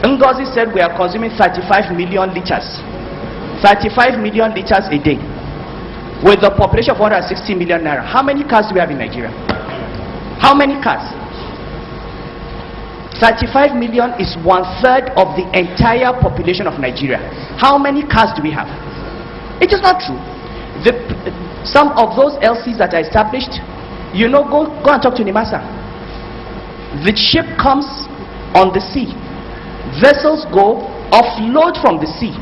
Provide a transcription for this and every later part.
Ngozi said we are consuming 35 million liters. 35 million liters a day. With a population of 160 million naira. How many cars do we have in Nigeria? How many cars? 35 million is 1/3 of the entire population of Nigeria. How many cars do we have? It is not true. Some of those LCs that are established, you know, go and talk to Nimasa. The ship comes on the sea. Vessels go, offload from the sea,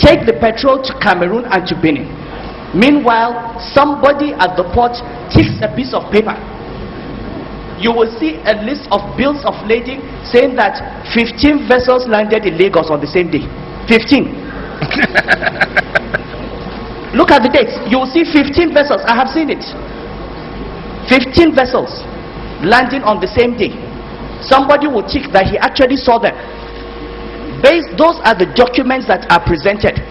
take the petrol to Cameroon and to Benin. Meanwhile, somebody at the port ticks a piece of paper. You will see a list of bills of lading saying that 15 vessels landed in Lagos on the same day. 15. Look at the dates. You will see 15 vessels. I have seen it. 15 vessels landing on the same day. Somebody will tick that he actually saw them. Those are the documents that are presented.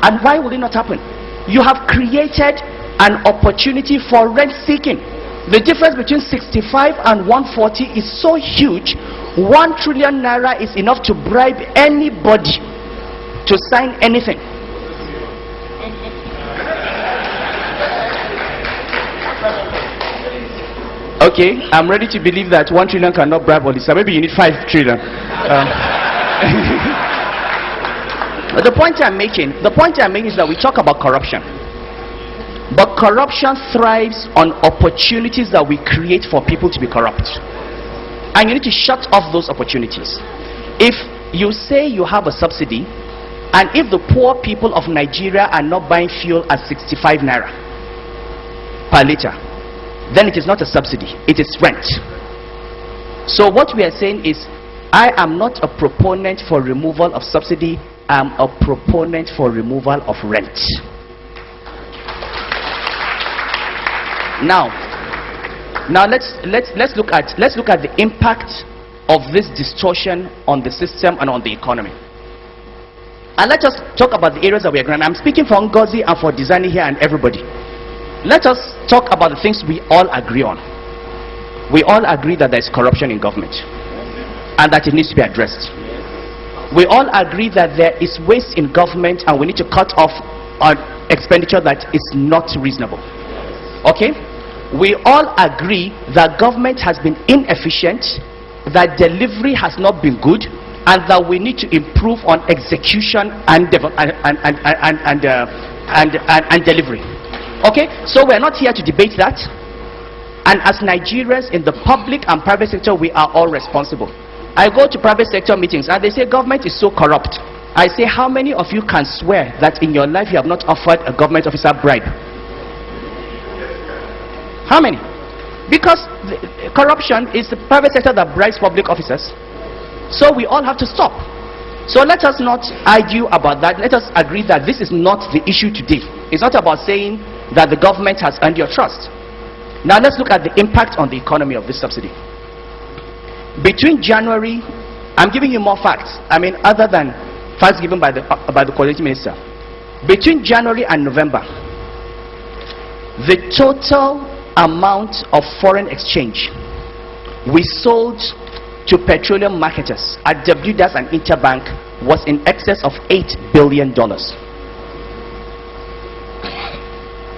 And why will it not happen? You have created an opportunity for rent seeking. The difference between 65 and 140 is so huge. 1 trillion naira is enough to bribe anybody to sign anything. Okay, I'm ready to believe that 1 trillion cannot bribe all this. So maybe you need 5 trillion. But the point I'm making is that we talk about corruption. But corruption thrives on opportunities that we create for people to be corrupt. And you need to shut off those opportunities. If you say you have a subsidy, and if the poor people of Nigeria are not buying fuel at 65 naira per liter, then it is not a subsidy, it is rent. So what we are saying is, I am not a proponent for removal of subsidy, I'm a proponent for removal of rent. Now let's look at the impact of this distortion on the system and on the economy. And let's just talk about the areas that we agree on. I'm speaking for Ngozi and for Dizani here and everybody. Let us talk about the things we all agree on. We all agree that there is corruption in government and that it needs to be addressed. We all agree that there is waste in government and we need to cut off on expenditure that is not reasonable. Okay? We all agree that government has been inefficient, that delivery has not been good, and that we need to improve on execution and delivery. Okay, so we're not here to debate that. And as Nigerians in the public and private sector, we are all responsible. I go to private sector meetings and they say government is so corrupt. I say, how many of you can swear that in your life you have not offered a government officer bribe? How many? Because corruption is the private sector that bribes public officers. So we all have to stop. So let us not argue about that. Let us agree that this is not the issue today. It's not about saying that the government has earned your trust. Now let's look at the impact on the economy of this subsidy. Between January, I'm giving you more facts. I mean, other than facts given by the coordinating minister. Between January and November, the total amount of foreign exchange we sold to petroleum marketers at WDAS and Interbank was in excess of $8 billion.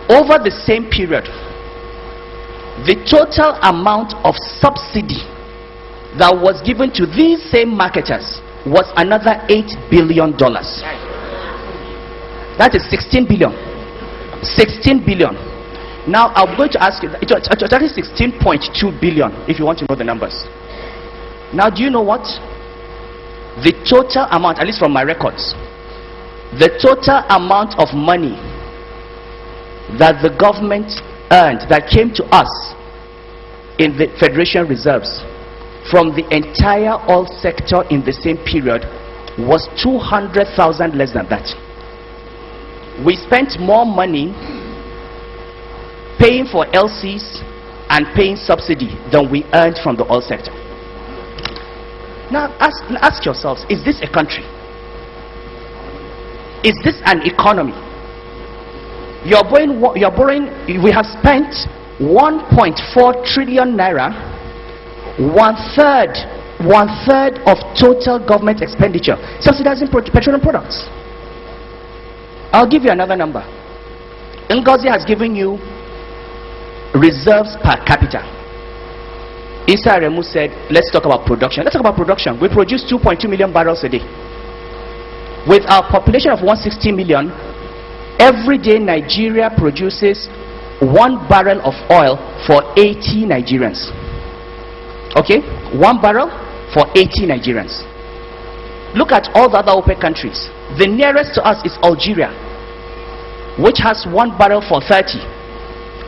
Over the same period, the total amount of subsidy that was given to these same marketers was another $8 billion. That is 16 billion. 16 billion. Now I'm going to ask you, it's actually 16.2 billion if you want to know the numbers. Now do you know what? The total amount, at least from my records, the total amount of money that the government earned, that came to us in the Federation Reserves from the entire oil sector in the same period was 200,000 less than that. We spent more money paying for LCs and paying subsidy than we earned from the oil sector. Now ask yourselves, is this a country? Is this an economy? You're borrowing, we have spent 1.4 trillion naira, 1/3 1/3 of total government expenditure subsidizing petroleum products. I'll give you another number. Ngozi has given you reserves per capita. Issa Remu said, let's talk about production. Let's talk about production. We produce 2.2 million barrels a day. With our population of 160 million, every day Nigeria produces 1 barrel of oil for 80 Nigerians. Okay? 1 barrel for 80 Nigerians. Look at all the other OPEC countries. The nearest to us is Algeria, which has 1 barrel for 30.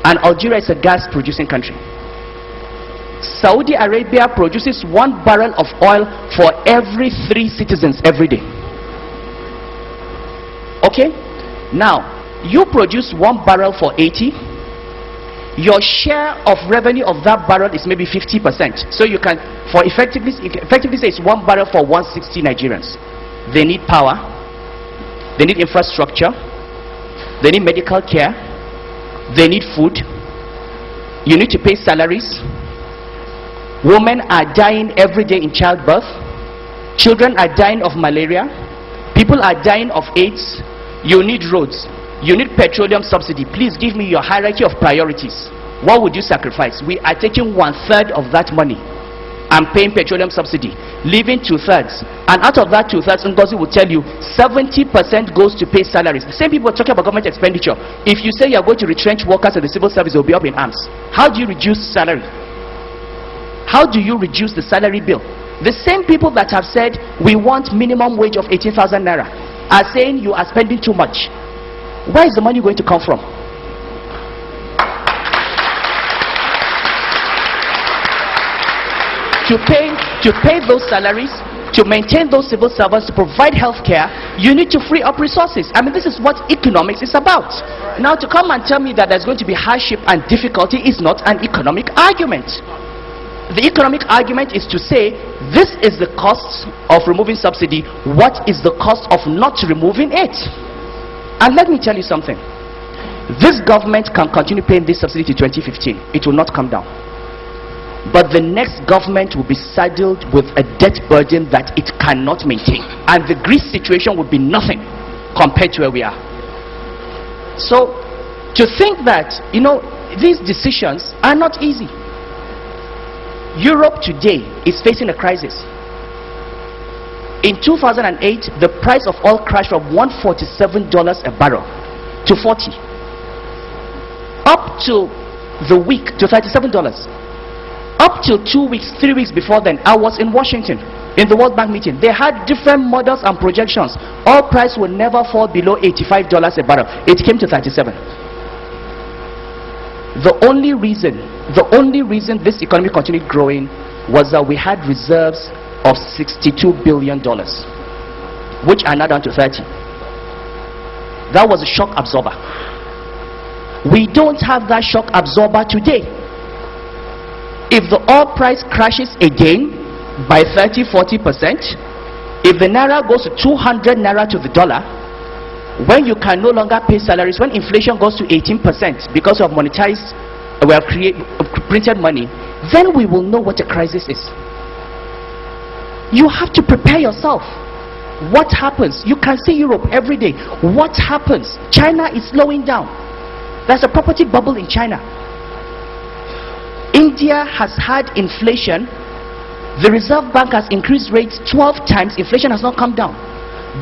And Algeria is a gas producing country. Saudi Arabia produces 1 barrel of oil for every 3 citizens every day. Okay? Now, you produce 1 barrel for 80. Your share of revenue of that barrel is maybe 50%. So you can, for effectively say it's 1 barrel for 160 Nigerians. They need power. They need infrastructure. They need medical care. They need food. You need to pay salaries. Women are dying every day in childbirth. Children are dying of malaria. People are dying of AIDS. You need roads. You need petroleum subsidy. Please give me your hierarchy of priorities. What would you sacrifice? We are taking 1/3 of that money and paying petroleum subsidy, leaving 2/3. And out of that 2/3, Ngozi will tell you 70% goes to pay salaries. The same people talking about government expenditure. If you say you are going to retrench workers in the civil service, they will be up in arms. How do you reduce salary? How do you reduce the salary bill? The same people that have said we want minimum wage of 18,000 naira are saying you are spending too much. Where is the money going to come from? To pay those salaries, to maintain those civil servants, to provide health care, you need to free up resources. I mean, this is what economics is about. Now, to come and tell me that there's going to be hardship and difficulty is not an economic argument. The economic argument is to say, this is the cost of removing subsidy. What is the cost of not removing it? And let me tell you something. This government can continue paying this subsidy to 2015. It will not come down. But the next government will be saddled with a debt burden that it cannot maintain. And the Greece situation would be nothing compared to where we are. So, to think that, you know, these decisions are not easy. Europe today is facing a crisis. In 2008, the price of oil crashed from $147 a barrel to $40. Up to the week to $37. Up till 2 weeks, 3 weeks before then, I was in Washington in the World Bank meeting. They had different models and projections. Oil price will never fall below $85 a barrel. It came to 37. The only reason this economy continued growing was that we had reserves of $62 billion, which are now down to 30. That was a shock absorber. We don't have that shock absorber today. If the oil price crashes again by 30-40%, if the naira goes to 200 naira to the dollar, when you can no longer pay salaries, when inflation goes to 18% because of monetized, printed money, then we will know what a crisis is. You have to prepare yourself. What happens? You can see Europe every day. What happens? China is slowing down. There's a property bubble in China. India has had inflation. The Reserve Bank has increased rates 12 times. Inflation has not come down.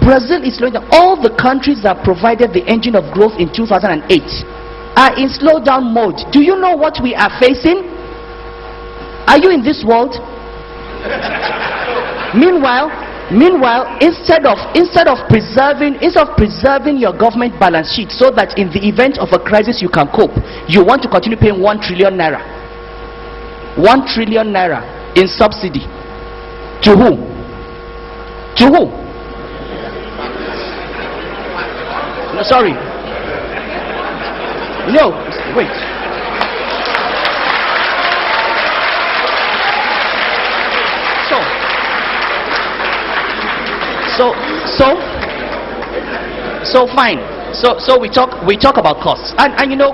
Brazil is slowing down. All the countries that provided the engine of growth in 2008 are in slowdown mode. Do you know what we are facing? Are you in this world? Meanwhile, instead of preserving your government balance sheet so that in the event of a crisis you can cope, you want to continue paying 1 trillion naira. 1 trillion naira in subsidy. To who? To who? No, sorry. No, wait. So fine. So we talk about costs, and you know,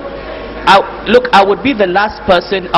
I would be the last person.